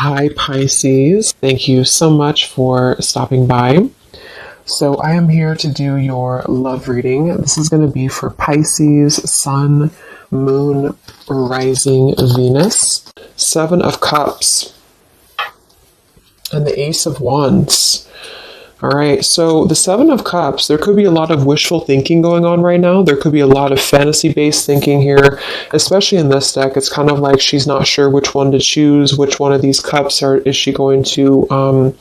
Hi, Pisces. Thank you so much for stopping by. So, I am here to do your love reading. This is going to be for Pisces, Sun, Moon, Rising, Venus, Seven of Cups, and the Ace of Wands. All right, so the Seven of Cups, there could be a lot of wishful thinking going on right now. There could be a lot of fantasy-based thinking here, especially in this deck. It's kind of like she's not sure which one to choose, which one of these cups is she going to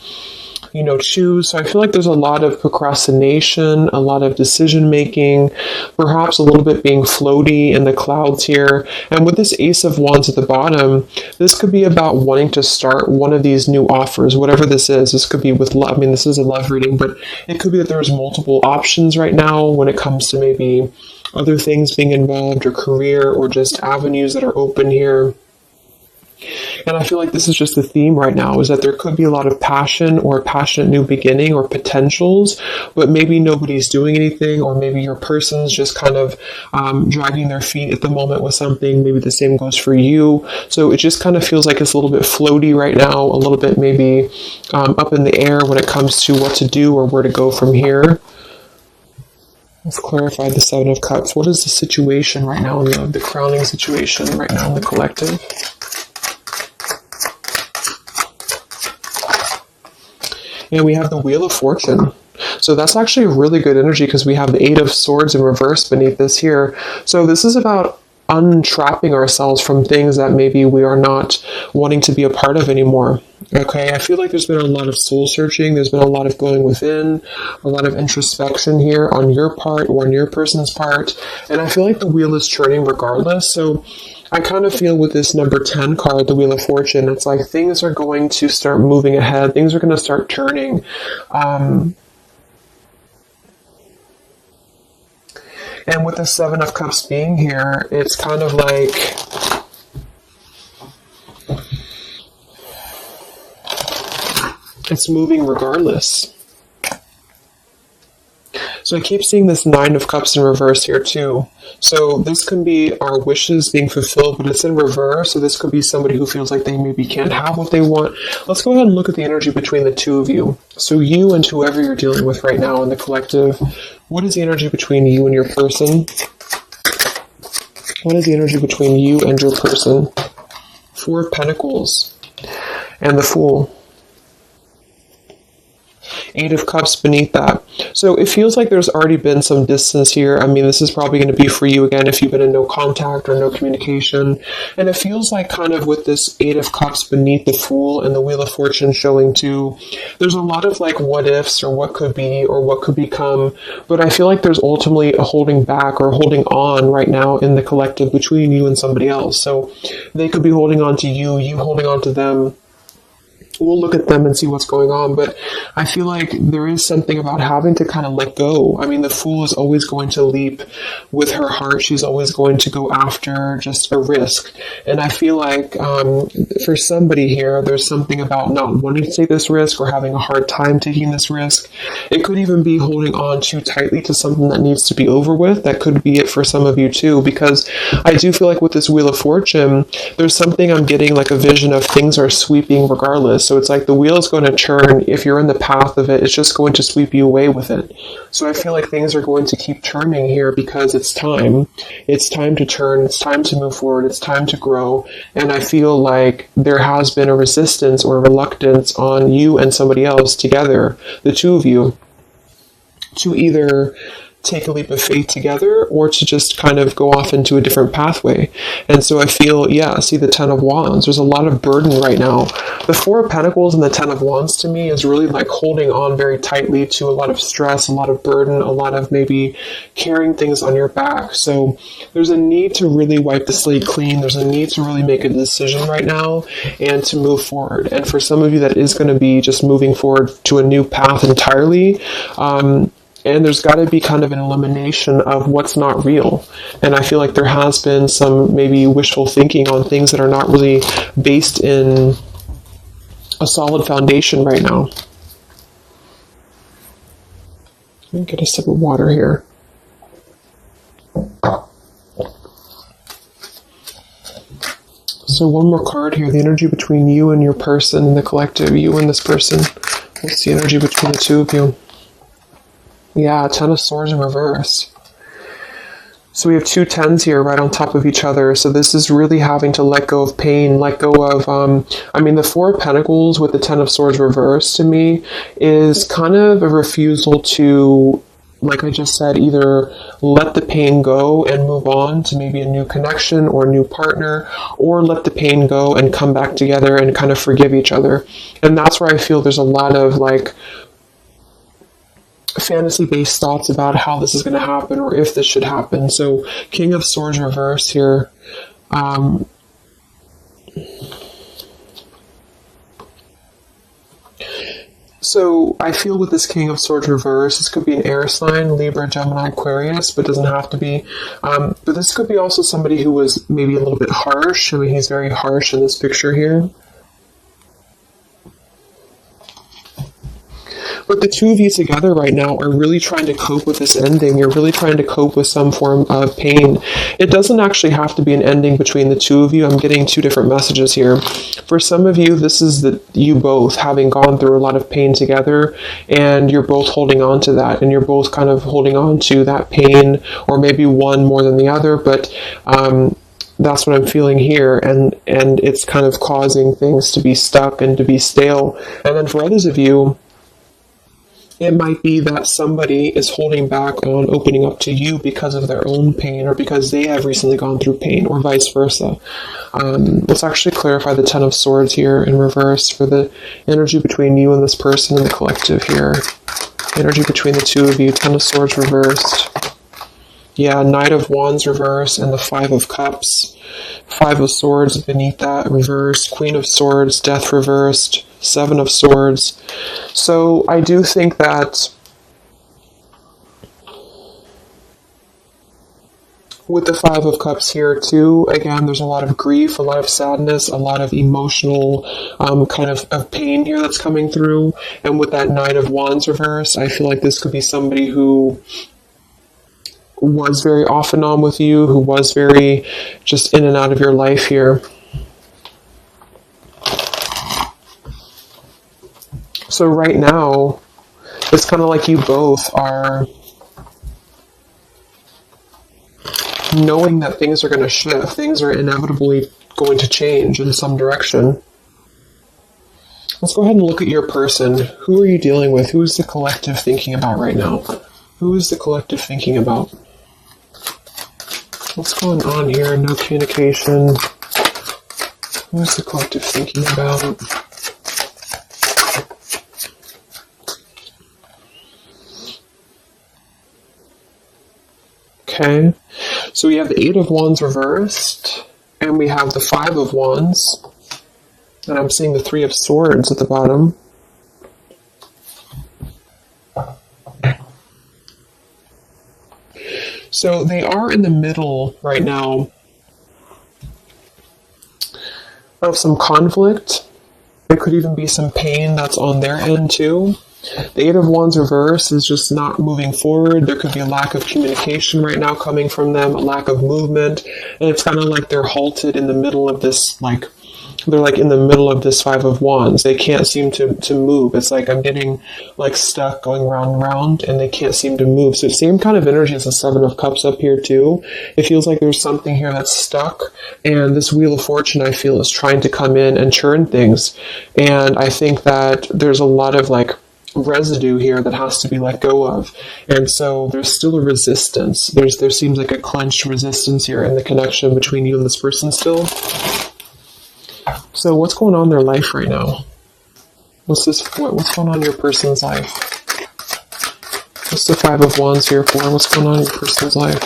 choose. So I feel like there's a lot of procrastination, a lot of decision making, perhaps a little bit being floaty in the clouds here. And with this Ace of Wands at the bottom, this could be about wanting to start one of these new offers, whatever this is. This could be with love. I mean, this is a love reading, but it could be that there's multiple options right now when it comes to maybe other things being involved or career or just avenues that are open here. And I feel like this is just the theme right now, is that there could be a lot of passion or a passionate new beginning or potentials, but maybe nobody's doing anything, or maybe your person's just kind of dragging their feet at the moment with something. Maybe the same goes for you. So it just kind of feels like it's a little bit floaty right now, a little bit maybe up in the air when it comes to what to do or where to go from here. Let's clarify the Seven of Cups. What is the situation right now in the crowning situation right now in the collective? And we have the Wheel of Fortune. So that's actually a really good energy because we have the Eight of Swords in reverse beneath this here. So this is about untrapping ourselves from things that maybe we are not wanting to be a part of anymore. Okay, I feel like there's been a lot of soul searching. There's been a lot of going within, a lot of introspection here on your part or on your person's part. And I feel like the wheel is turning regardless. So I kind of feel with this number 10 card, the Wheel of Fortune, it's like things are going to start moving ahead. Things are going to start turning. And with the Seven of Cups being here, it's kind of like it's moving regardless. So I keep seeing this Nine of Cups in reverse here too. So this can be our wishes being fulfilled, but it's in reverse. So this could be somebody who feels like they maybe can't have what they want. Let's go ahead and look at the energy between the two of you. So you and whoever you're dealing with right now in the collective, what is the energy between you and your person? What is the energy between you and your person? Four of Pentacles and the Fool. Eight of Cups beneath that. So it feels like there's already been some distance here. I mean, this is probably going to be for you again if you've been in no contact or no communication. And it feels like kind of with this Eight of Cups beneath the Fool and the Wheel of Fortune showing too, there's a lot of like what ifs or what could be or what could become. But I feel like there's ultimately a holding back or holding on right now in the collective between you and somebody else. So they could be holding on to you, you holding on to them. We'll look at them and see what's going on, but I feel like there is something about having to kind of let go. I mean, the Fool is always going to leap with her heart. She's always going to go after just a risk. And I feel like for somebody here, there's something about not wanting to take this risk or having a hard time taking this risk. It could even be holding on too tightly to something that needs to be over with. That could be it for some of you too, because I do feel like with this Wheel of Fortune, there's something I'm getting like a vision of things are sweeping regardless. So it's like the wheel is going to turn. If you're in the path of it, it's just going to sweep you away with it. So I feel like things are going to keep turning here because it's time. It's time to turn. It's time to move forward. It's time to grow. And I feel like there has been a resistance or a reluctance on you and somebody else together, the two of you, to either take a leap of faith together or to just kind of go off into a different pathway. And so I feel, see the Ten of Wands. There's a lot of burden right now. The Four of Pentacles and the Ten of Wands to me is really like holding on very tightly to a lot of stress, a lot of burden, a lot of maybe carrying things on your back. So there's a need to really wipe the slate clean. There's a need to really make a decision right now and to move forward. And for some of you, that is going to be just moving forward to a new path entirely. And there's got to be kind of an elimination of what's not real. And I feel like there has been some maybe wishful thinking on things that are not really based in a solid foundation right now. Let me get a sip of water here. So one more card here, the energy between you and your person and the collective, you and this person. What's the energy between the two of you? Yeah, Ten of Swords in reverse. So we have two tens here right on top of each other. So this is really having to let go of pain, let go of, the Four of Pentacles with the Ten of Swords reverse to me is kind of a refusal to, like I just said, either let the pain go and move on to maybe a new connection or a new partner, or let the pain go and come back together and kind of forgive each other. And that's where I feel there's a lot of like fantasy-based thoughts about how this is going to happen or if this should happen. So King of Swords reverse here. So I feel with this King of Swords reverse, this could be an air sign, Libra, Gemini, Aquarius, but doesn't have to be. But this could be also somebody who was maybe a little bit harsh. I mean, he's very harsh in this picture here. But the two of you together right now are really trying to cope with this ending. You're really trying to cope with some form of pain. It doesn't actually have to be an ending between the two of you. I'm getting two different messages here. For some of you, this is you both having gone through a lot of pain together, and you're both holding on to that, and you're both kind of holding on to that pain, or maybe one more than the other, but that's what I'm feeling here, and it's kind of causing things to be stuck and to be stale. And then for others of you, it might be that somebody is holding back on opening up to you because of their own pain or because they have recently gone through pain, or vice versa. Let's actually clarify the Ten of Swords here in reverse for the energy between you and this person and the collective here. Energy between the two of you, Ten of Swords reversed. Yeah, Knight of Wands reversed and the Five of Cups. Five of Swords beneath that reversed. Queen of Swords, Death reversed. Seven of Swords. So I do think that with the Five of Cups here too, again, there's a lot of grief, a lot of sadness, a lot of emotional kind of pain here that's coming through. And with that Knight of Wands reverse, I feel like this could be somebody who was very off and on with you, who was very just in and out of your life here. So right now, it's kind of like you both are knowing that things are going to shift, things are inevitably going to change in some direction. Let's go ahead and look at your person. Who are you dealing with? Who is the collective thinking about right now? Who is the collective thinking about? What's going on here? No communication. Who is the collective thinking about? Okay, so we have the Eight of Wands reversed, and we have the Five of Wands, and I'm seeing the Three of Swords at the bottom. So they are in the middle right now of some conflict. There could even be some pain that's on their end too. The Eight of Wands reverse is just not moving forward. There could be a lack of communication right now coming from them, a lack of movement, and it's kind of like they're halted in the middle of this, they're in the middle of this Five of Wands. They can't seem to move. It's like I'm getting stuck going round and round, and they can't seem to move. So same kind of energy as the Seven of Cups up here too. It feels like there's something here that's stuck, and this Wheel of Fortune, I feel, is trying to come in and churn things. And I think that there's a lot of residue here that has to be let go of, and so there's still a resistance. There seems like a clenched resistance here in the connection between you and this person still. So what's going on in their life right now? What's going on in your person's life? What's the Five of Wands here for? What's going on in your person's life?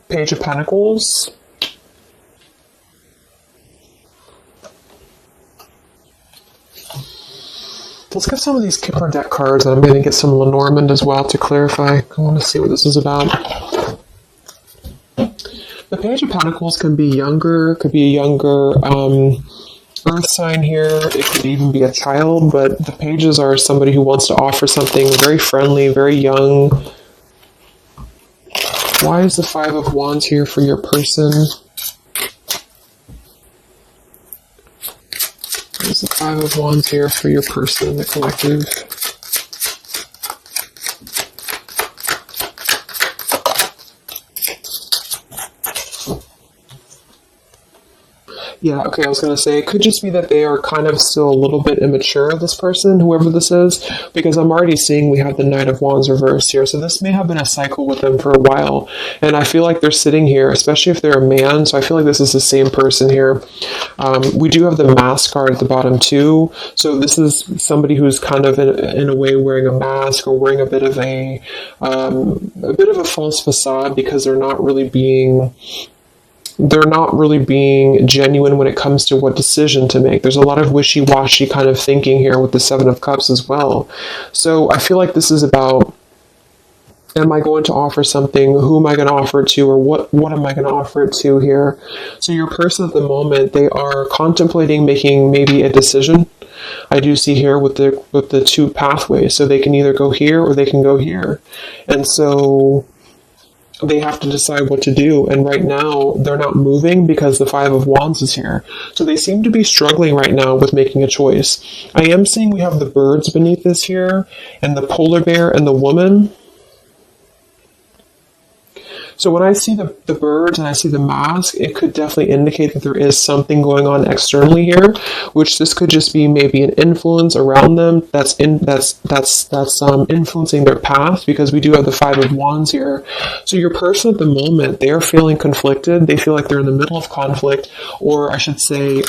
Page of Pentacles. Let's get some of these Kipper deck cards, and I'm going to get some Lenormand as well to clarify. I want to see what this is about. The Page of Pentacles can be younger, could be a younger earth sign here. It could even be a child, but the pages are somebody who wants to offer something very friendly, very young. Why is the Five of Wands here for your person? Why is the Five of Wands here for your person, the collective? Yeah, okay, I was going to say, it could just be that they are kind of still a little bit immature, this person, whoever this is, because I'm already seeing we have the Knight of Wands reversed here, so this may have been a cycle with them for a while, and I feel like they're sitting here, especially if they're a man, so I feel like this is the same person here. We do have the mask card at the bottom too, so this is somebody who's kind of in a way wearing a mask or wearing a bit of a false facade because they're not really being genuine when it comes to what decision to make. There's a lot of wishy-washy kind of thinking here with the Seven of Cups as well. So I feel like this is about, am I going to offer something? Who am I going to offer it to? Or what am I going to offer it to here? So your person at the moment, they are contemplating making maybe a decision. I do see here with the two pathways. So they can either go here or they can go here. And so they have to decide what to do, and right now they're not moving because the Five of Wands is here. So they seem to be struggling right now with making a choice. I am seeing we have the birds beneath this here, and the polar bear and the woman. So when I see the birds and I see the mask, it could definitely indicate that there is something going on externally here, which this could just be maybe an influence around them that's influencing their path, because we do have the Five of Wands here. So your person at the moment, they are feeling conflicted. They feel like they're in the middle of conflict, or I should say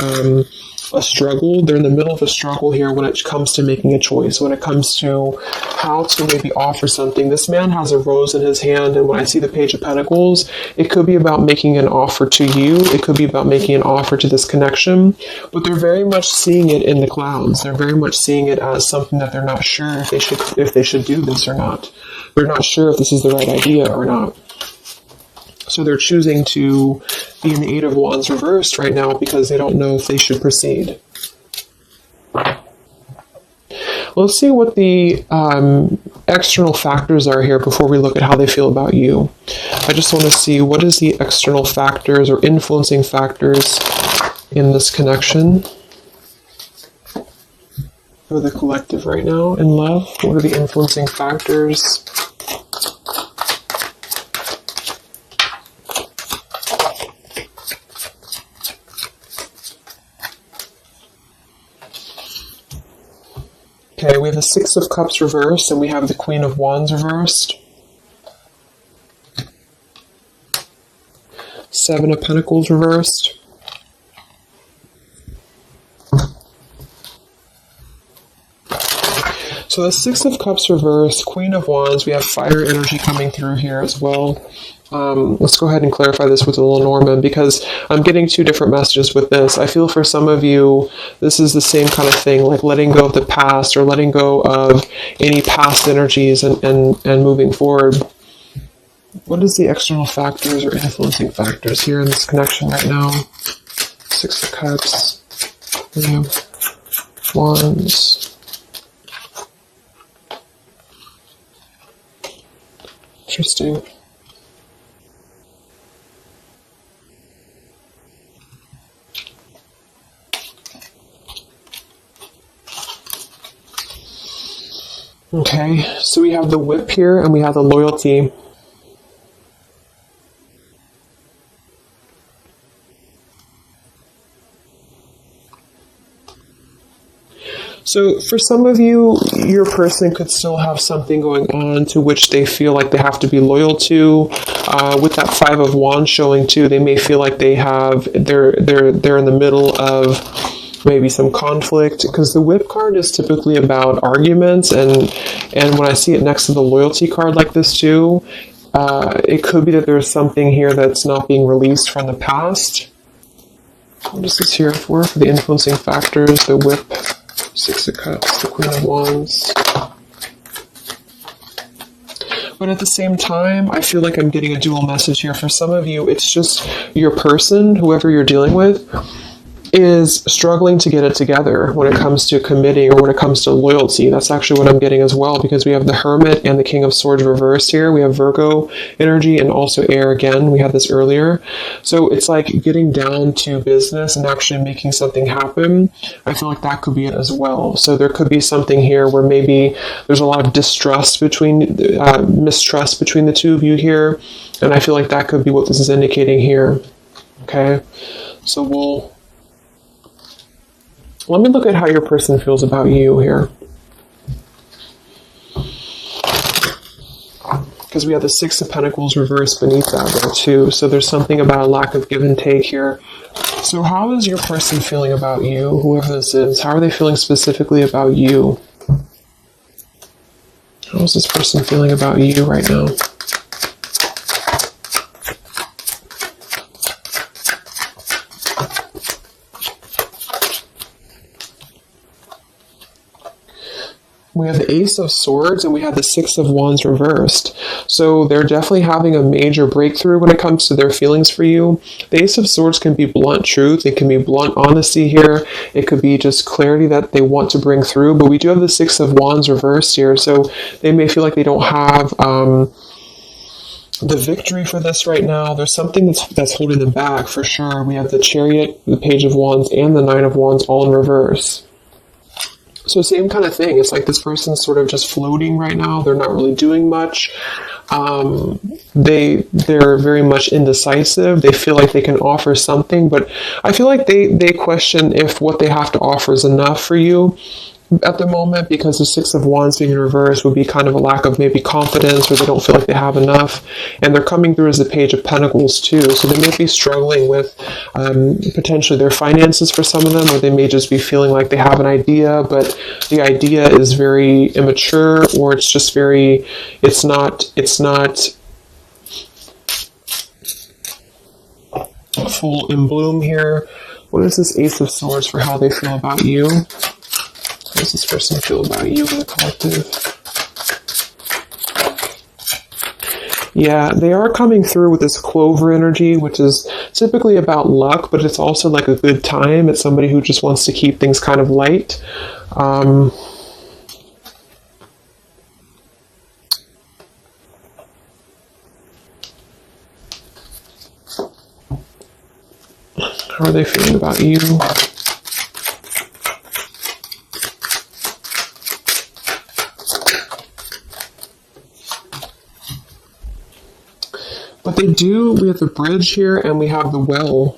a struggle. They're in the middle of a struggle here when it comes to making a choice, when it comes to how to maybe offer something. This man has a rose in his hand, and when I see the Page of Pentacles, it could be about making an offer to you. It could be about making an offer to this connection, but they're very much seeing it in the clouds. They're very much seeing it as something that they're not sure if they should do this or not. They're not sure if this is the right idea or not. So they're choosing to be in the Eight of Wands reversed right now because they don't know if they should proceed. Let's see what the external factors are here before we look at how they feel about you. I just want to see what is the external factors or influencing factors in this connection for the collective right now in love. What are the influencing factors? Okay, we have the Six of Cups reversed, and we have the Queen of Wands reversed. Seven of Pentacles reversed. So the Six of Cups reversed, Queen of Wands, we have fire energy coming through here as well. Let's go ahead and clarify this with Lenormand, because I'm getting two different messages with this. I feel for some of you, this is the same kind of thing, like letting go of the past or letting go of any past energies and moving forward. What is the external factors or influencing factors here in this connection right now? Six of Cups, Wands. Interesting. Okay, so we have the Whip here and we have the Loyalty. So for some of you, your person could still have something going on to which they feel like they have to be loyal to. With that Five of Wands showing too, they may feel like they're in the middle of maybe some conflict, because the Whip card is typically about arguments, and when I see it next to the Loyalty card like this too, it could be that there's something here that's not being released from the past. What is this here for the influencing factors? The Whip, Six of Cups, the Queen of Wands. But at the same time, I feel like I'm getting a dual message here. For some of you, it's just your person, whoever you're dealing with. is struggling to get it together when it comes to committing or when it comes to loyalty. That's actually what I'm getting as well, because we have the Hermit and the King of Swords reversed here. We have Virgo energy and also air again. We had this earlier. So it's like getting down to business and actually making something happen. I feel like that could be it as well. So there could be something here where maybe there's a lot of mistrust between the two of you here. And I feel like that could be what this is indicating here. Okay. So let me look at how your person feels about you here. Because we have the Six of Pentacles reversed beneath that there too. So there's something about a lack of give and take here. So how is your person feeling about you, whoever this is? How are they feeling specifically about you? How is this person feeling about you right now? We have the Ace of Swords and we have the Six of Wands reversed. So they're definitely having a major breakthrough when it comes to their feelings for you. The Ace of Swords can be blunt truth. It can be blunt honesty here. It could be just clarity that they want to bring through. But we do have the Six of Wands reversed here. So they may feel like they don't have the victory for this right now. There's something that's holding them back for sure. We have the Chariot, the Page of Wands, and the Nine of Wands all in reverse. So same kind of thing. It's like this person's sort of just floating right now. They're not really doing much. They're very much indecisive. They feel like they can offer something, but I feel like they question if what they have to offer is enough for you at the moment, because the Six of Wands being in reverse would be kind of a lack of maybe confidence, or they don't feel like they have enough. And they're coming through as the Page of Pentacles too. So they may be struggling with potentially their finances for some of them, or they may just be feeling like they have an idea, but the idea is very immature, or it's just very, it's not full in bloom here. What is this Ace of Swords for how they feel about you? How does this person feel about you in the collective? Yeah, they are coming through with this Clover energy, which is typically about luck, but it's also like a good time. It's somebody who just wants to keep things kind of light. How are they feeling about you? But we have the Bridge here and we have the Well.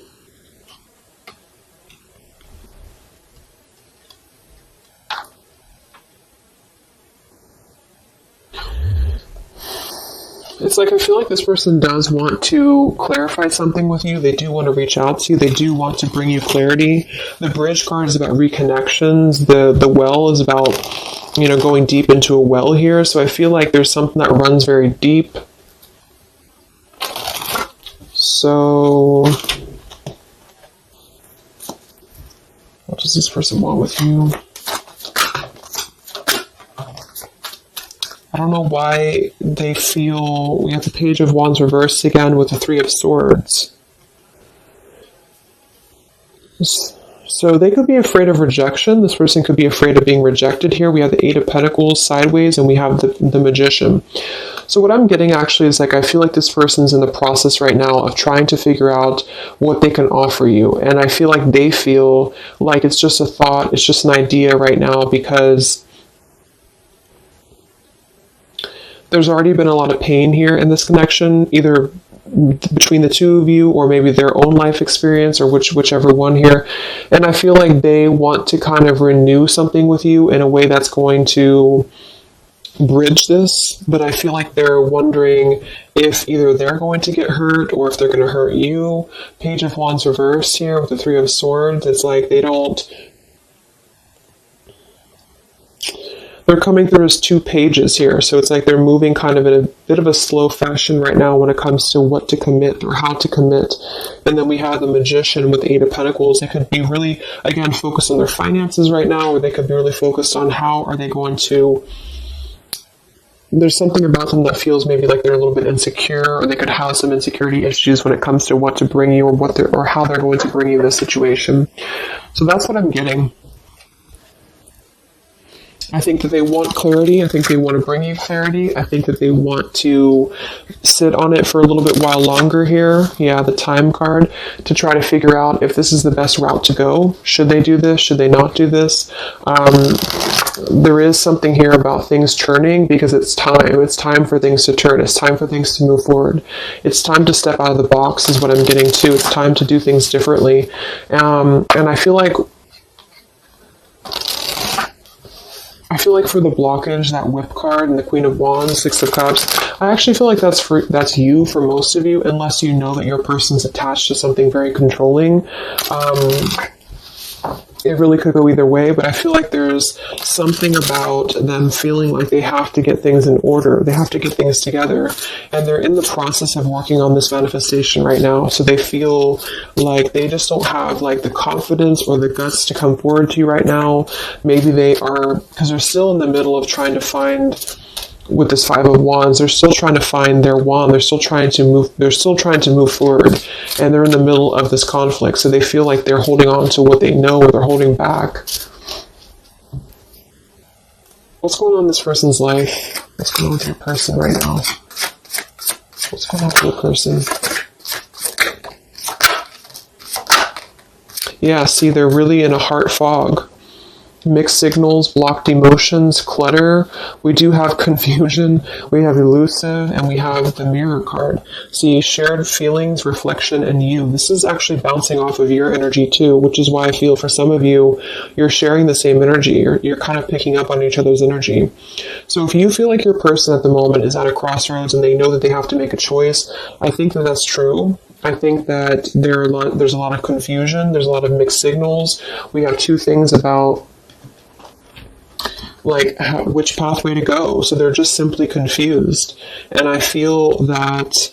It's like I feel like this person does want to clarify something with you. They do want to reach out to you. They do want to bring you clarity. The Bridge card is about reconnections. The Well is about, going deep into a well here. So I feel like there's something that runs very deep. So, what does this person want with you? I don't know why they feel... We have the Page of Wands reversed again with the Three of Swords. So they could be afraid of rejection. This person could be afraid of being rejected here. We have the Eight of Pentacles sideways and we have the Magician. So what I'm getting actually is like I feel like this person's in the process right now of trying to figure out what they can offer you. And I feel like they feel like it's just a thought, it's just an idea right now, because there's already been a lot of pain here in this connection, either between the two of you or maybe their own life experience, or whichever one here. And I feel like they want to kind of renew something with you in a way that's going to bridge this, but I feel like they're wondering if either they're going to get hurt or if they're going to hurt you. Page of Wands reversed here with the Three of Swords. It's like they're coming through as two pages here, so it's like they're moving kind of in a bit of a slow fashion right now when it comes to what to commit or how to commit. And then we have the Magician with the Eight of Pentacles. They could be really, again, focused on their finances right now, or they could be really focused on how are they going to there's something about them that feels maybe like they're a little bit insecure, or they could have some insecurity issues when it comes to what to bring you, or how they're going to bring you this situation. So that's what I'm getting. I think that they want clarity. I think they want to bring you clarity. I think that they want to sit on it for a little bit while longer here. Yeah, the time card, to try to figure out if this is the best route to go. Should they do this? Should they not do this? There is something here about things turning, because it's time. It's time for things to turn. It's time for things to move forward. It's time to step out of the box is what I'm getting to. It's time to do things differently. And I feel like for the blockage, that Whip card and the Queen of Wands, Six of Cups, I actually feel like that's you for most of you, unless you know that your person's attached to something very controlling. It really could go either way, but I feel like there's something about them feeling like they have to get things in order. They have to get things together. And they're in the process of working on this manifestation right now. So they feel like they just don't have like the confidence or the guts to come forward to you right now. Maybe they are, because they're still in the middle of trying to find, with this Five of Wands, they're still trying to find their wand. They're still trying to move forward, and they're in the middle of this conflict. So they feel like they're holding on to what they know, or they're holding back. What's going on in this person's life? What's going on with your person right now? What's going on with your person? Yeah, see, they're really in a heart fog. Mixed signals, blocked emotions, clutter. We do have confusion, we have elusive, and we have the Mirror card. See, shared feelings, reflection, and you. This is actually bouncing off of your energy too, which is why I feel for some of you, you're sharing the same energy. You're kind of picking up on each other's energy. So if you feel like your person at the moment is at a crossroads and they know that they have to make a choice, I think that that's true. I think that there's a lot of confusion, there's a lot of mixed signals. We have two things about which pathway to go. So they're just simply confused. And I feel that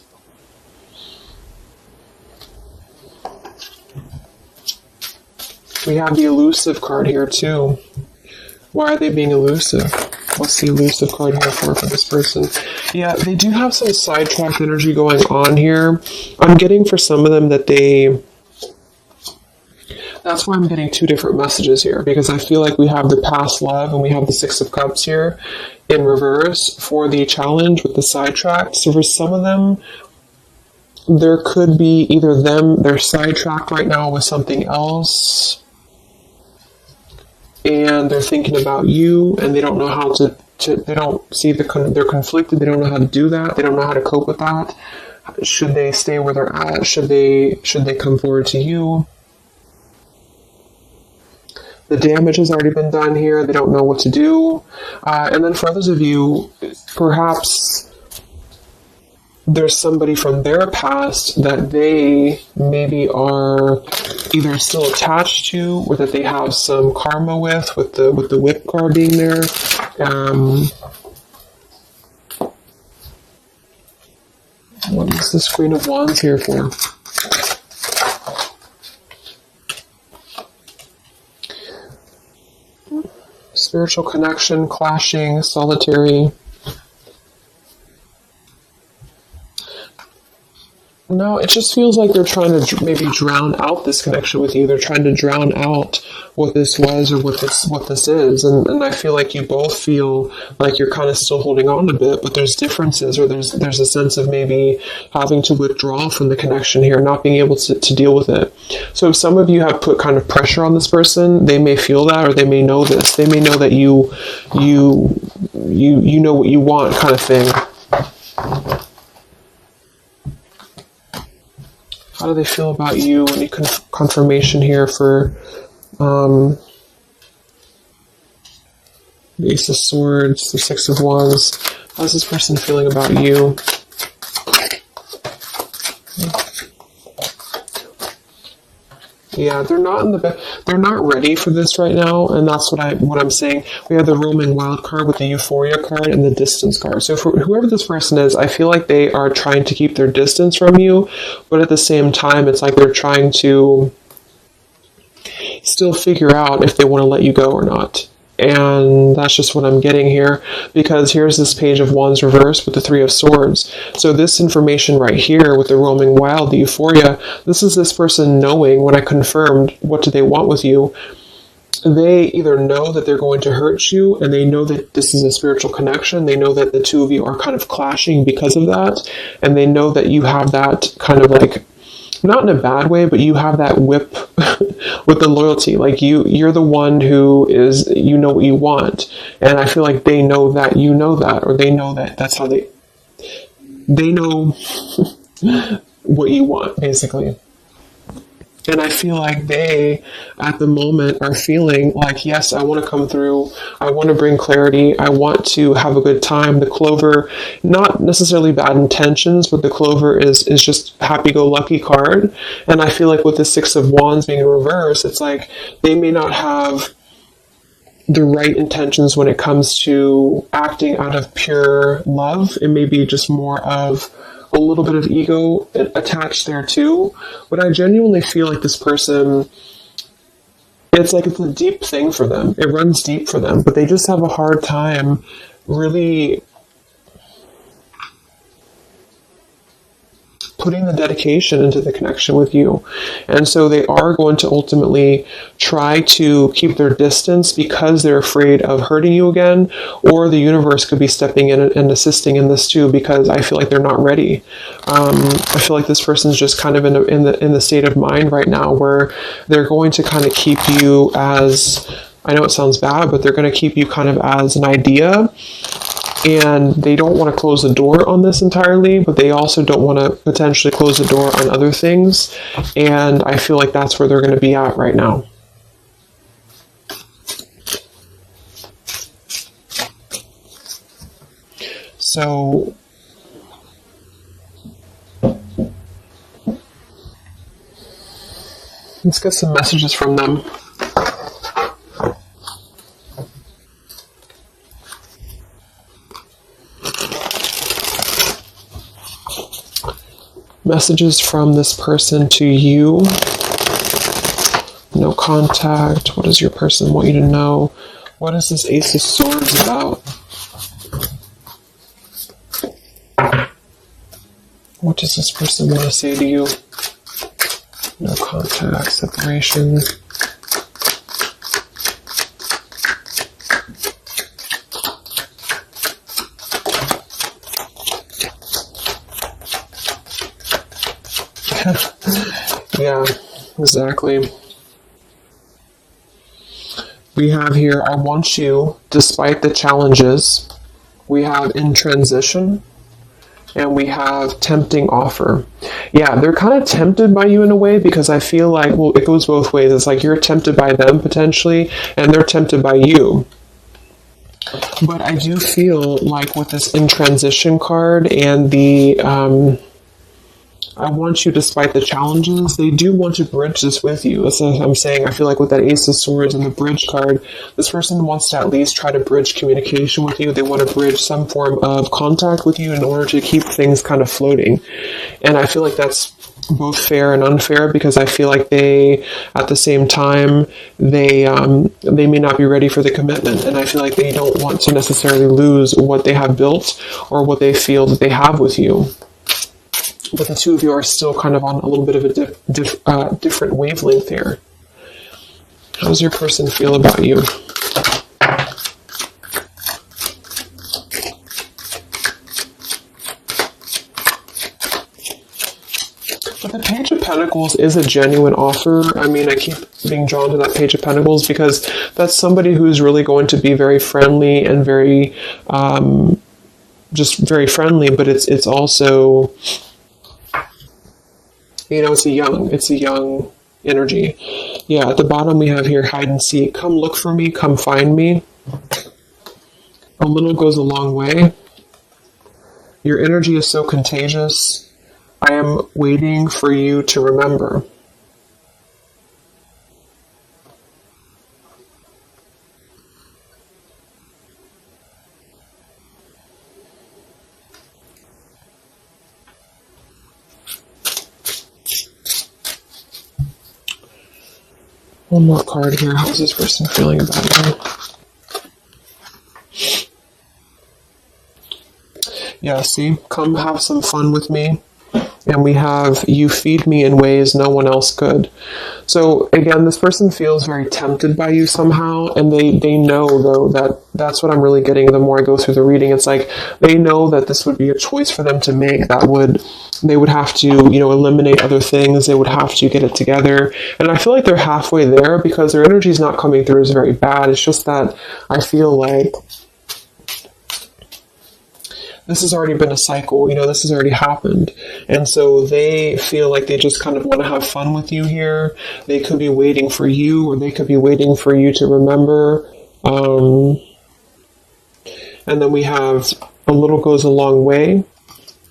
we have the elusive card here too. Why are they being elusive? What's the elusive card here for this person? Yeah, they do have some sidetracked energy going on here. I'm getting for some of them that that's why I'm getting two different messages here, because I feel like we have the past love and we have the Six of Cups here in reverse for the challenge with the sidetracked. So for some of them, there could be either they're sidetracked right now with something else, and they're thinking about you, and they don't know how to they don't see they're conflicted. They don't know how to do that. They don't know how to cope with that. Should they stay where they're at? Should they come forward to you? The damage has already been done here. They don't know what to do. And then for others of you, perhaps there's somebody from their past that they maybe are either still attached to, or that they have some karma with the Whip card being there. What is this Queen of Wands here for? Spiritual connection, clashing, solitary. No, it just feels like they're trying to maybe drown out this connection with you. They're trying to drown out what this was, or what this is. And I feel like you both feel like you're kind of still holding on a bit, but there's differences, or there's a sense of maybe having to withdraw from the connection here, not being able to deal with it. So if some of you have put kind of pressure on this person, they may feel that, or they may know this. They may know that you know what you want, kind of thing. How do they feel about you? Any confirmation here for the Ace of Swords, the Six of Wands? How's this person feeling about you? Yeah, they're not ready for this right now, and that's what I'm saying. We have the roaming wild card with the Euphoria card and the distance card. So for whoever this person is, I feel like they are trying to keep their distance from you, but at the same time, it's like they're trying to still figure out if they want to let you go or not. And that's just what I'm getting here, because here's this Page of Wands reversed with the Three of Swords. So this information right here with the roaming wild, the euphoria, this is this person knowing, when I confirmed what do they want with you, they either know that they're going to hurt you, and they know that this is a spiritual connection. They know that the two of you are kind of clashing because of that. And they know that you have that kind of like, not in a bad way, but you have that whip with the loyalty. Like you're the one who is, you know what you want. And I feel like they know that you know that, or they know that that's how they know what you want, basically. And I feel like they, at the moment, are feeling like, yes, I want to come through. I want to bring clarity. I want to have a good time. The Clover, not necessarily bad intentions, but the Clover is just happy-go-lucky card. And I feel like with the Six of Wands being in reverse, it's like they may not have the right intentions when it comes to acting out of pure love. It may be just more of a little bit of ego attached there too. But I genuinely feel like this person, it's like it's a deep thing for them. It runs deep for them, but they just have a hard time really putting the dedication into the connection with you. And so they are going to ultimately try to keep their distance because they're afraid of hurting you again, or the universe could be stepping in and assisting in this too, because I feel like they're not ready. I feel like this person's just kind of in the state of mind right now where they're going to kind of keep you as, I know it sounds bad, but they're going to keep you kind of as an idea. And they don't want to close the door on this entirely, but they also don't want to potentially close the door on other things. And I feel like that's where they're going to be at right now. So let's get some messages from them. Messages from this person to you. No contact. What does your person want you to know? What is this Ace of Swords about? What does this person want to say to you? No contact, separation. Yeah, exactly. We have here, I want you, despite the challenges. We have in transition. And we have tempting offer. Yeah, they're kind of tempted by you in a way, because I feel like, well, it goes both ways. It's like you're tempted by them potentially, and they're tempted by you. But I do feel like with this in transition card and the I want you despite the challenges, they do want to bridge this with you. That's what I'm saying. I feel like with that Ace of Swords and the bridge card, this person wants to at least try to bridge communication with you. They want to bridge some form of contact with you in order to keep things kind of floating. And I feel like that's both fair and unfair, because I feel like they, at the same time, they may not be ready for the commitment. And I feel like they don't want to necessarily lose what they have built or what they feel that they have with you. But the two of you are still kind of on a little bit of a different wavelength here. How does your person feel about you? But the Page of Pentacles is a genuine offer. I mean, I keep being drawn to that Page of Pentacles because that's somebody who's really going to be very friendly and very, just very friendly, but it's also, you know, it's a young energy. Yeah, at the bottom we have here, hide and seek. Come look for me, come find me. A little goes a long way. Your energy is so contagious. I am waiting for you to remember. One more card here. How's this person feeling about you? Yeah, see? Come have some fun with me. And we have, you feed me in ways no one else could. So again, this person feels very tempted by you somehow, and they know though that that's what I'm really getting the more I go through the reading. It's like they know that this would be a choice for them to make. They would have to, eliminate other things. They would have to get it together. And I feel like they're halfway there because their energy is not coming through as very bad. It's just that I feel like this has already been a cycle, this has already happened. And so they feel like they just kind of want to have fun with you here. They could be waiting for you, or they could be waiting for you to remember. And then we have a little goes a long way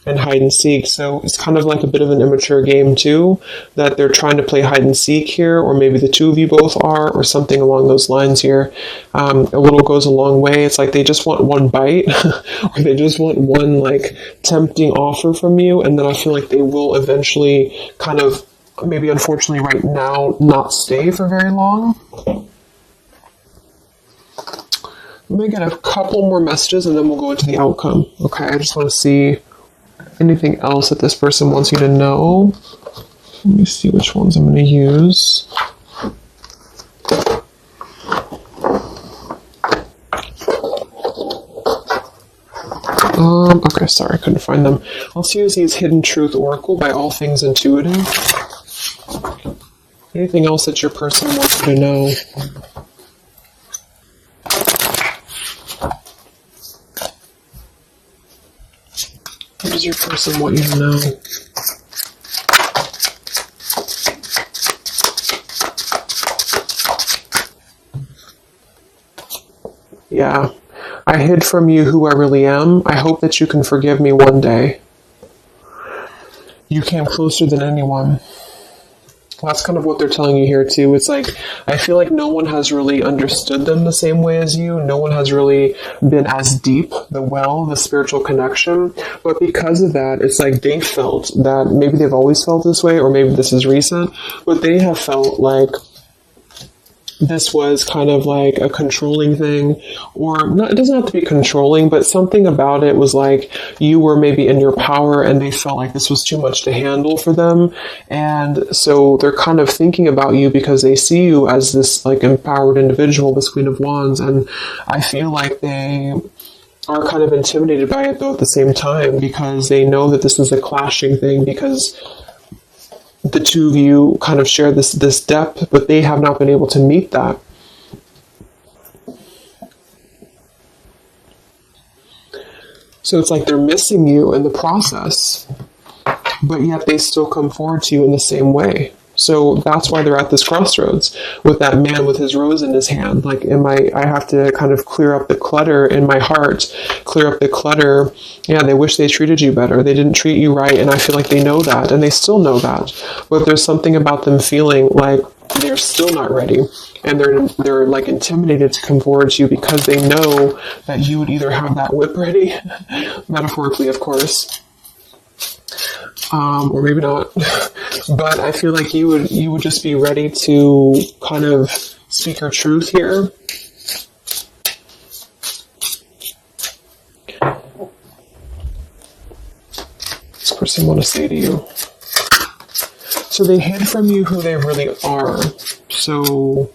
and hide and seek. So it's kind of like a bit of an immature game too, that they're trying to play hide and seek here, or maybe the two of you both are, or something along those lines here. A little goes a long way. It's like they just want one bite or they just want one like tempting offer from you. And then I feel like they will eventually kind of, maybe unfortunately right now, not stay for very long. Let me get a couple more messages and then we'll go into the outcome. Okay, I just want to see anything else that this person wants you to know. Let me see which ones I'm going to use. Okay, sorry, I couldn't find them. Let's use these Hidden Truth Oracle by All Things Intuitive. Anything else that your person wants you to know? What does your person want you to know? Yeah. I hid from you who I really am. I hope that you can forgive me one day. You came closer than anyone. That's kind of what they're telling you here too. It's like, I feel like no one has really understood them the same way as you. No one has really been as deep, the spiritual connection. But because of that, it's like they felt that maybe they've always felt this way, or maybe this is recent, but they have felt like this was kind of like a controlling thing, or not, it doesn't have to be controlling, but something about it was like you were maybe in your power and they felt like this was too much to handle for them. And so they're kind of thinking about you because they see you as this like empowered individual, this Queen of Wands. And I feel like they are kind of intimidated by it though at the same time, because they know that this is a clashing thing, because the two of you kind of share this depth, but they have not been able to meet that. So it's like they're missing you in the process, but yet they still come forward to you in the same way. So that's why they're at this crossroads with that man with his rose in his hand. Like, I have to kind of clear up the clutter in my heart, clear up the clutter. Yeah, they wish they treated you better. They didn't treat you right. And I feel like they know that, and they still know that. But there's something about them feeling like they're still not ready. And they're like intimidated to come forward to you because they know that you would either have that whip ready, metaphorically, of course, or maybe not. But I feel like you would just be ready to kind of speak your truth here. This person want to say to you. So they hid from you who they really are. So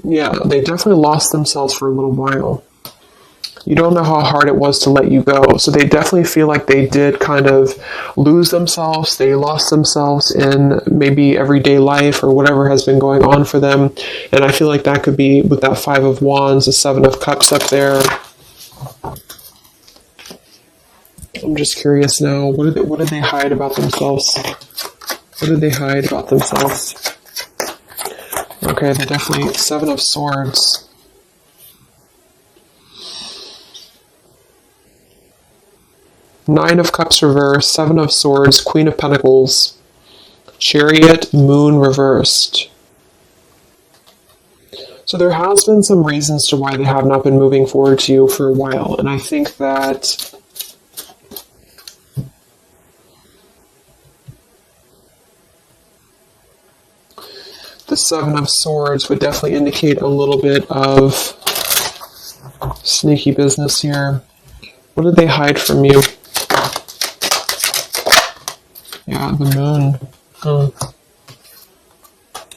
yeah, they definitely lost themselves for a little while. You don't know how hard it was to let you go. So they definitely feel like they did kind of lose themselves. They lost themselves in maybe everyday life or whatever has been going on for them. And I feel like that could be with that Five of Wands, the Seven of Cups up there. I'm just curious now. What did they hide about themselves? What did they hide about themselves? Okay, they definitely, Seven of Swords. Nine of Cups reversed, Seven of Swords, Queen of Pentacles, Chariot, Moon reversed. So there has been some reasons to why they have not been moving forward to you for a while. And I think that the Seven of Swords would definitely indicate a little bit of sneaky business here. What did they hide from you? Yeah, the moon.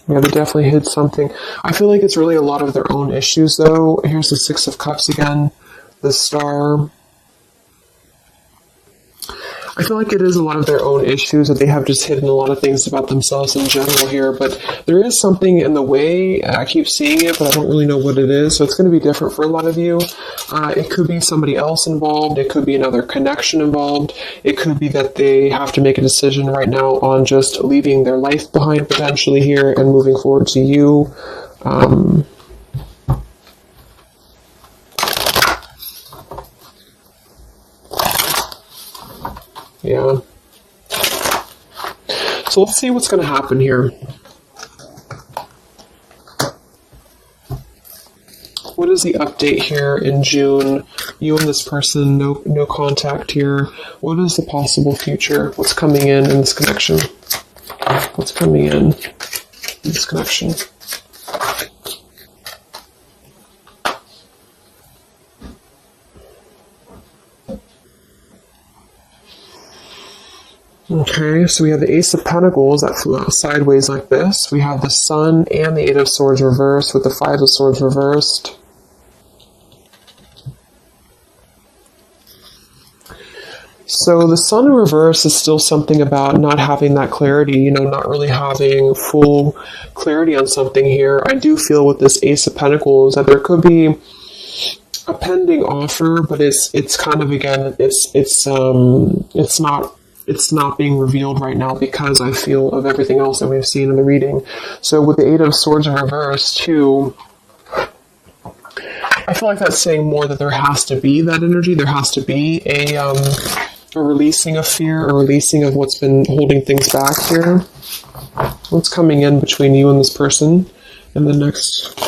Yeah, they definitely hid something. I feel like it's really a lot of their own issues, though. Here's the Six of Cups again. The Star. I feel like it is a lot of their own issues that they have just hidden a lot of things about themselves in general here, but there is something in the way. I keep seeing it, but I don't really know what it is, so it's going to be different for a lot of you. It could be somebody else involved. It could be another connection involved. It could be that they have to make a decision right now on just leaving their life behind potentially here and moving forward to you. Yeah. So let's see what's going to happen here. What is the update here in June? You and this person, no contact here. What is the possible future? What's coming in this connection? What's coming in this connection? Okay, so we have the Ace of Pentacles that flew out sideways like this. We have the Sun and the Eight of Swords reversed with the Five of Swords reversed. So the Sun in reverse is still something about not having that clarity, not really having full clarity on something here. I do feel with this Ace of Pentacles that there could be a pending offer, but it's kind of, again, it's not being revealed right now because I feel of everything else that we've seen in the reading. So with the Eight of Swords in reverse too, I feel like that's saying more that there has to be that energy. There has to be a releasing of fear, a releasing of what's been holding things back here. What's coming in between you and this person in the next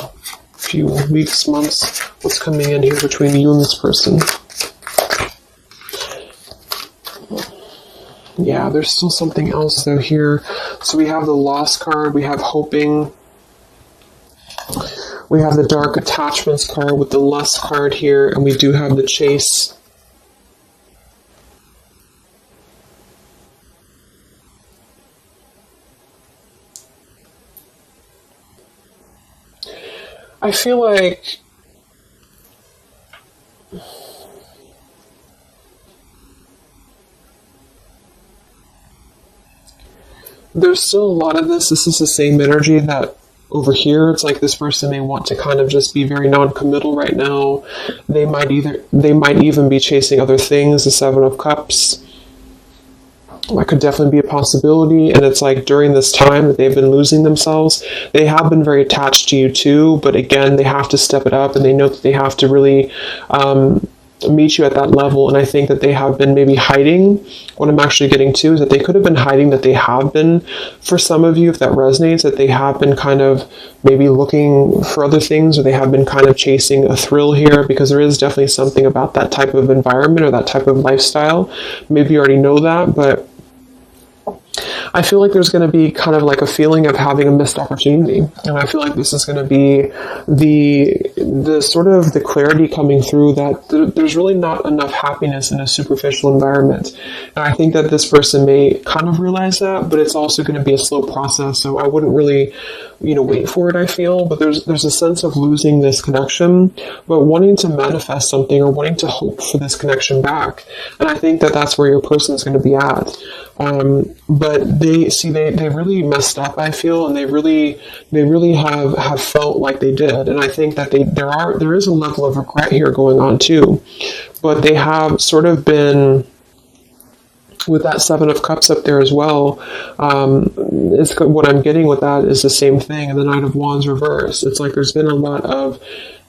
few weeks, months? What's coming in here between you and this person? Yeah, there's still something else though here. So we have the Lost card, we have Hoping, we have the Dark Attachments card with the Lust card here, and we do have the Chase. I feel like there's still a lot of this. This is the same energy that over here, it's like this person may want to kind of just be very non-committal right now. They might even be chasing other things. The Seven of Cups, that could definitely be a possibility. And it's like during this time that they've been losing themselves, they have been very attached to you too. But again, they have to step it up, and they know that they have to really meet you at that level. And I think that they have been maybe hiding. What I'm actually getting to is that they could have been hiding, that they have been, for some of you, if that resonates, that they have been kind of maybe looking for other things, or they have been kind of chasing a thrill here, because there is definitely something about that type of environment or that type of lifestyle. Maybe you already know that, but I feel like there's going to be kind of like a feeling of having a missed opportunity. And I feel like this is going to be the sort of the clarity coming through that there's really not enough happiness in a superficial environment. And I think that this person may kind of realize that, but it's also going to be a slow process. So I wouldn't really, wait for it, I feel. But there's a sense of losing this connection, but wanting to manifest something or wanting to hope for this connection back. And I think that that's where your person is going to be at. But they really messed up, I feel, and they really have felt like they did. And I think that there is a level of regret here going on too. But they have sort of been, with that Seven of Cups up there as well, what I'm getting with that is the same thing. And the Knight of Wands reverse. It's like there's been a lot of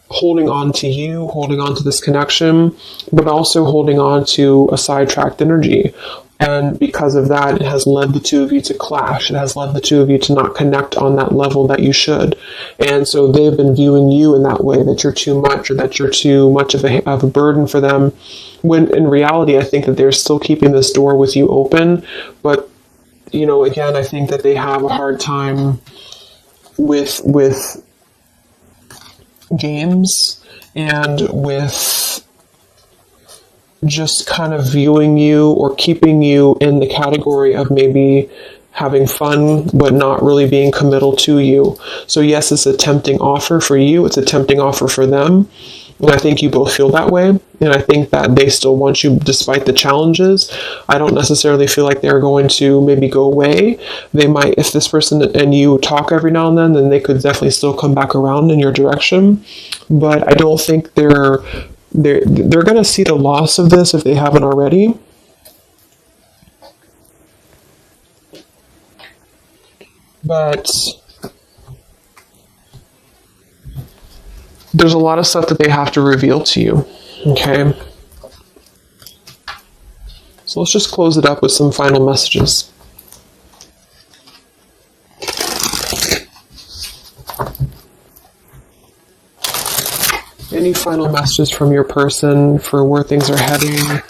holding on to you, holding on to this connection, but also holding on to a sidetracked energy. And because of that, it has led the two of you to clash. It has led the two of you to not connect on that level that you should. And so they've been viewing you in that way, that you're too much, or that you're too much of a burden for them. When in reality, I think that they're still keeping this door with you open. But, again, I think that they have a hard time with games and with just kind of viewing you or keeping you in the category of maybe having fun, but not really being committal to you. So yes, it's a tempting offer for you. It's a tempting offer for them. And I think you both feel that way. And I think that they still want you despite the challenges. I don't necessarily feel like they're going to maybe go away. They might, if this person and you talk every now and then they could definitely still come back around in your direction. But I don't think they're going to see the loss of this if they haven't already. But there's a lot of stuff that they have to reveal to you. Okay. So let's just close it up with some final messages. Any final messages from your person for where things are heading?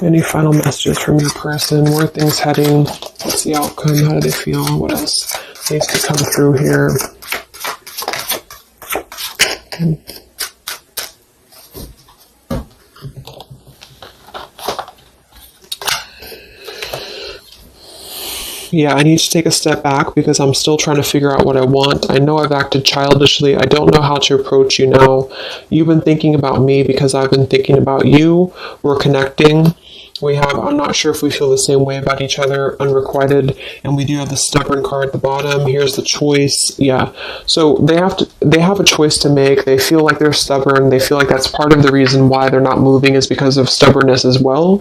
Any final messages from your person? Where are things heading? What's the outcome? How do they feel? What else needs to come through here? Yeah, I need to take a step back because I'm still trying to figure out what I want. I know I've acted childishly. I don't know how to approach you now. You've been thinking about me because I've been thinking about you. We're connecting. I'm not sure if we feel the same way about each other, unrequited, and we do have the stubborn card at the bottom. Here's the choice. Yeah. So they have a choice to make. They feel like they're stubborn. They feel like that's part of the reason why they're not moving is because of stubbornness as well.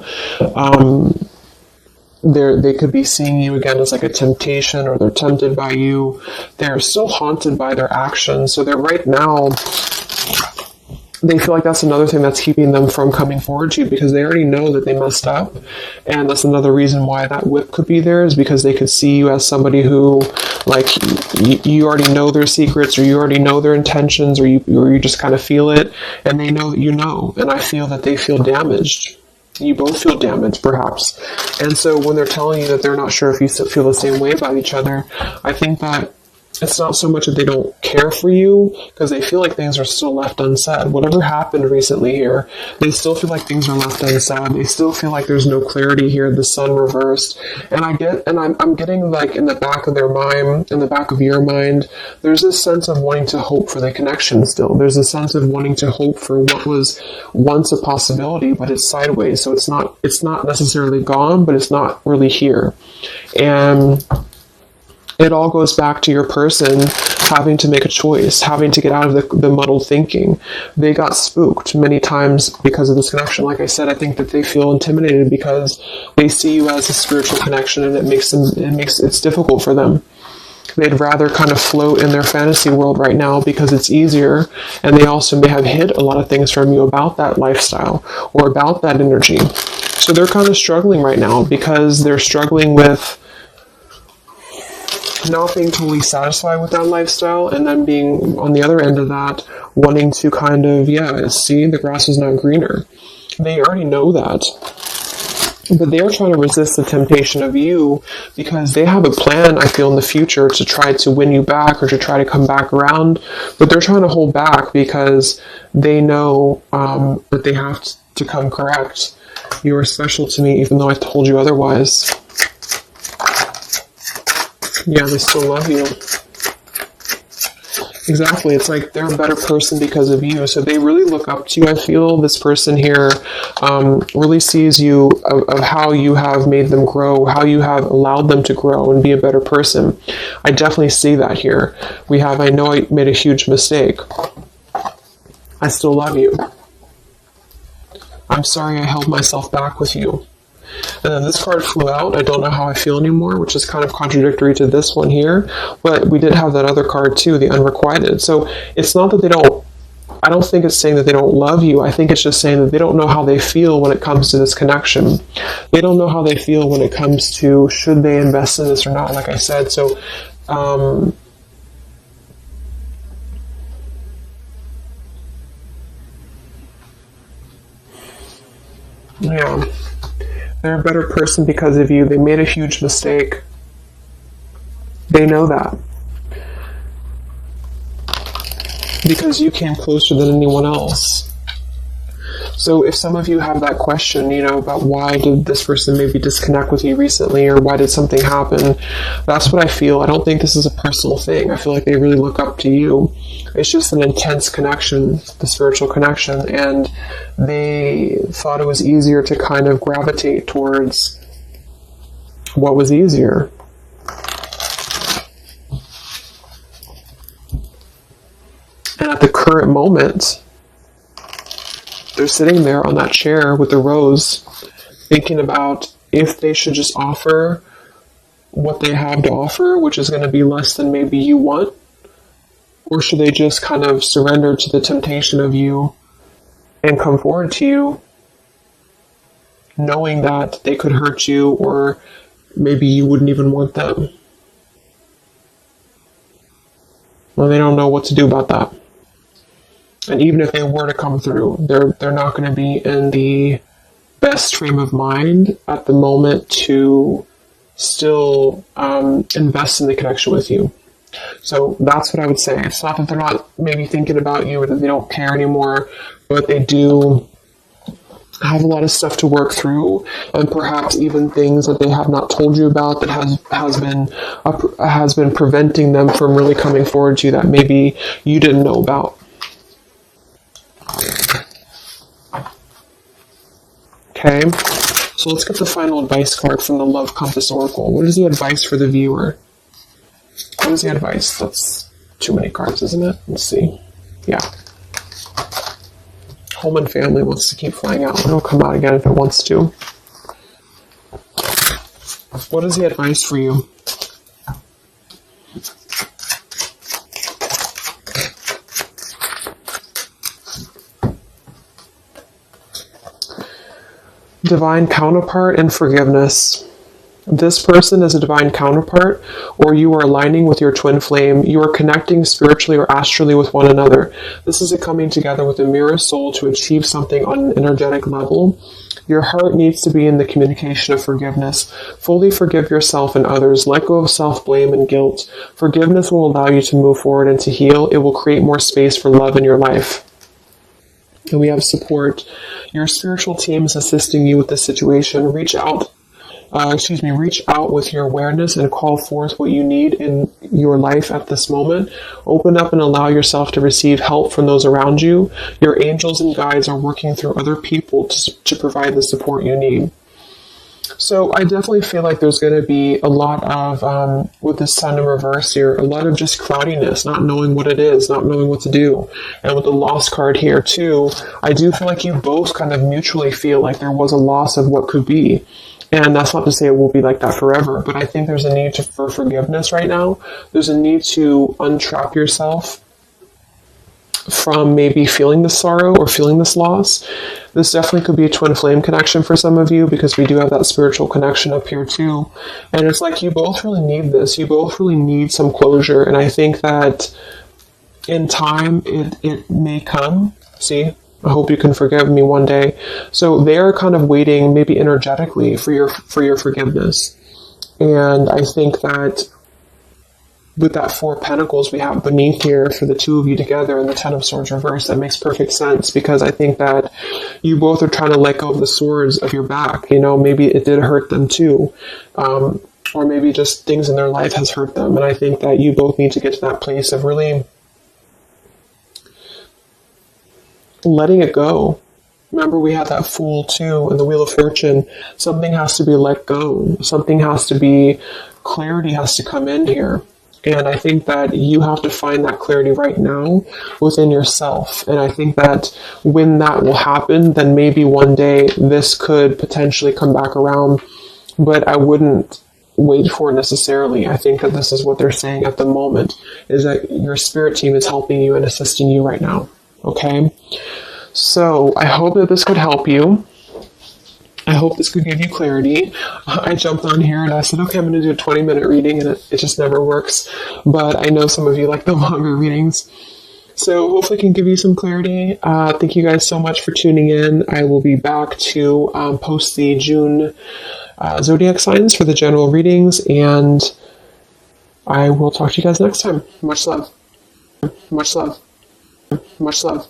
They could be seeing you again as like a temptation, or they're tempted by you. They're still haunted by their actions. So they're right now, they feel like that's another thing that's keeping them from coming forward to you because they already know that they messed up. And that's another reason why that whip could be there is because they could see you as somebody who, like, you already know their secrets, or you already know their intentions, or you just kind of feel it, and they know that you know. And I feel that they feel damaged. You both feel damaged, perhaps. And so when they're telling you that they're not sure if you feel the same way about each other, I think that it's not so much that they don't care for you, because they feel like things are still left unsaid. Whatever happened recently here, they still feel like things are left unsaid. They still feel like there's no clarity here, the sun reversed. And I'm getting, like, in the back of their mind, in the back of your mind, there's this sense of wanting to hope for the connection still. There's a sense of wanting to hope for what was once a possibility, but it's sideways. So it's not necessarily gone, but it's not really here. And it all goes back to your person having to make a choice, having to get out of the muddled thinking. They got spooked many times because of this connection. Like I said, I think that they feel intimidated because they see you as a spiritual connection, and it's difficult for them. They'd rather kind of float in their fantasy world right now because it's easier, and they also may have hid a lot of things from you about that lifestyle or about that energy. So they're kind of struggling right now because they're struggling with not being totally satisfied with that lifestyle, and then being on the other end of that, wanting to kind of, see the grass is not greener. They already know that. But they're trying to resist the temptation of you because they have a plan, I feel, in the future to try to win you back or to try to come back around. But they're trying to hold back because they know that they have to come correct. You are special to me even though I told you otherwise. Yeah, they still love you. Exactly. It's like they're a better person because of you. So they really look up to you. I feel this person here really sees you of how you have made them grow, how you have allowed them to grow and be a better person. I definitely see that here. I know I made a huge mistake. I still love you. I'm sorry I held myself back with you. And then this card flew out. I don't know how I feel anymore, which is kind of contradictory to this one here. But we did have that other card too, the unrequited. So it's not that I don't think it's saying that they don't love you. I think it's just saying that they don't know how they feel when it comes to this connection. They don't know how they feel when it comes to should they invest in this or not, like I said. So, yeah. They're a better person because of you. They made a huge mistake. They know that. Because you came closer than anyone else. So if some of you have that question, about why did this person maybe disconnect with you recently, or why did something happen, that's what I feel. I don't think this is a personal thing. I feel like they really look up to you. It's just an intense connection, the spiritual connection, and they thought it was easier to kind of gravitate towards what was easier. And at the current moment, they're sitting there on that chair with the rose, thinking about if they should just offer what they have to offer, which is going to be less than maybe you want, or should they just kind of surrender to the temptation of you and come forward to you, knowing that they could hurt you, or maybe you wouldn't even want them. Well, they don't know what to do about that. And even if they were to come through, they're not going to be in the best frame of mind at the moment to still invest in the connection with you. So that's what I would say. It's not that they're not maybe thinking about you or that they don't care anymore, but they do have a lot of stuff to work through, and perhaps even things that they have not told you about that has been preventing them from really coming forward to you that maybe you didn't know about. Okay, so let's get the final advice card from the Love Compass Oracle. What is the advice for the viewer? What is the advice? That's too many cards, isn't it? Let's see. Yeah. Home and family wants to keep flying out. It'll come out again if it wants to. What is the advice for you? Divine counterpart and forgiveness. This person is a divine counterpart, or you are aligning with your twin flame. You are connecting spiritually or astrally with one another. This is a coming together with a mirror soul to achieve something on an energetic level. Your heart needs to be in the communication of forgiveness. Fully forgive yourself and others. Let go of self-blame and guilt. Forgiveness will allow you to move forward and to heal. It will create more space for love in your life. And we have support. Your spiritual team is assisting you with this situation. Reach out with your awareness and call forth what you need in your life at this moment. Open up and allow yourself to receive help from those around you. Your angels and guides are working through other people to provide the support you need. So I definitely feel like there's going to be a lot of, with the sun in reverse here, a lot of just cloudiness, not knowing what it is, not knowing what to do. And with the loss card here too, I do feel like you both kind of mutually feel like there was a loss of what could be. And that's not to say it will be like that forever, but I think there's a need for forgiveness right now. There's a need to untrap yourself from maybe feeling this sorrow or feeling this loss. This definitely could be a twin flame connection for some of you, because we do have that spiritual connection up here too. And it's like you both really need this. You both really need some closure. And I think that in time, it may come. See? I hope you can forgive me one day. So they're kind of waiting, maybe energetically, for your forgiveness. And I think that with that Four of Pentacles we have beneath here for the two of you together and the Ten of Swords reversed, that makes perfect sense, because I think that you both are trying to let go of the swords of your back. Maybe it did hurt them too. Or maybe just things in their life has hurt them. And I think that you both need to get to that place of really letting it go. Remember, we had that Fool too in the Wheel of Fortune. Something has to be let go. Something has to be, clarity has to come in here. And I think that you have to find that clarity right now within yourself. And I think that when that will happen, then maybe one day this could potentially come back around. But I wouldn't wait for it necessarily. I think that this is what they're saying at the moment, is that your spirit team is helping you and assisting you right now. Okay? So I hope that this could help you. I hope this could give you clarity. I jumped on here and I said, okay, I'm going to do a 20-minute reading, and it just never works. But I know some of you like the longer readings. So hopefully I can give you some clarity. Thank you guys so much for tuning in. I will be back to post the June zodiac signs for the general readings, and I will talk to you guys next time. Much love. Much love. Much love.